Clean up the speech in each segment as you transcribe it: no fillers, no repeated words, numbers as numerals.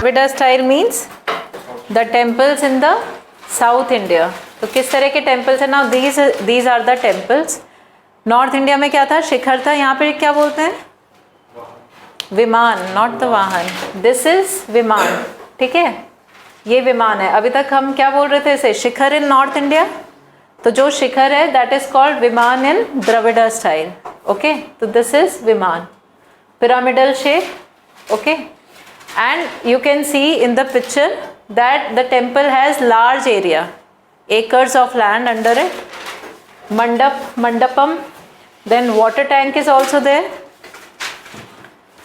Dravida style means the temples in the South India. तो किस तरह के temples हैं? Now these are the temples. North India में क्या था? शिखर था. यहाँ पे क्या बोलते हैं? विमान, not the वाहन. This is विमान. ठीक है, ये विमान है. अभी तक हम क्या बोल रहे थे इसे? शिखर इन नॉर्थ इंडिया. तो जो शिखर है दैट इज कॉल्ड विमान इन द्रविड़ स्टाइल. ओके, तो दिस इज विमान, pyramidal shape. Okay, and you can see in the picture that the temple has large area, acres of land under it. Mandapam, then water tank is also there.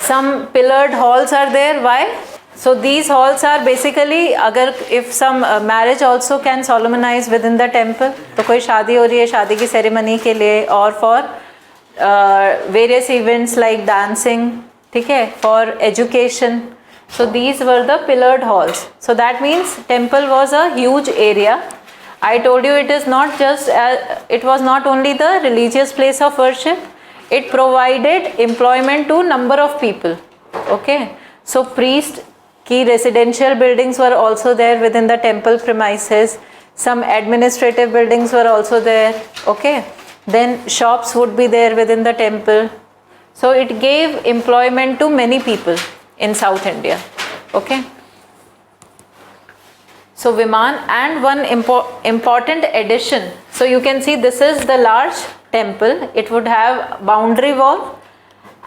Some pillared halls are there. Why? So these halls are basically, अगर if some marriage also can solemnize within the temple, तो कोई शादी हो रही है, शादी की ceremony के लिए, और for various events like dancing, ठीक है, for education. So these were the pillared halls. So that means temple was a huge area. I told you it is not just, it was not only the religious place of worship, it provided employment to number of people. Okay, so priest की residential buildings were also there within the temple premises. Some administrative buildings were also there. Okay, then shops would be there within the temple. So it gave employment to many people in South India. Okay, so Viman, and one important addition. So you can see this is the large temple. It would have boundary wall,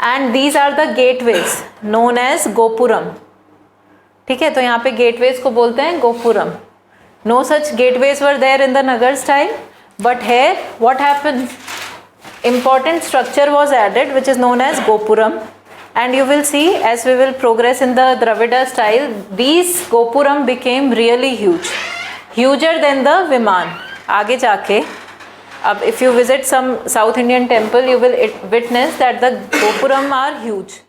and these are the gateways known as Gopuram. ठीक है, तो यहाँ पे gateways को बोलते हैं gopuram. No such gateways were there in the Nagara style, but here what happens, important structure was added which is known as Gopuram, and you will see as we will progress in the Dravida style, these Gopuram became really huge, huger than the Viman. आगे जाके अब if you visit some South Indian temple you will witness that the Gopuram are huge.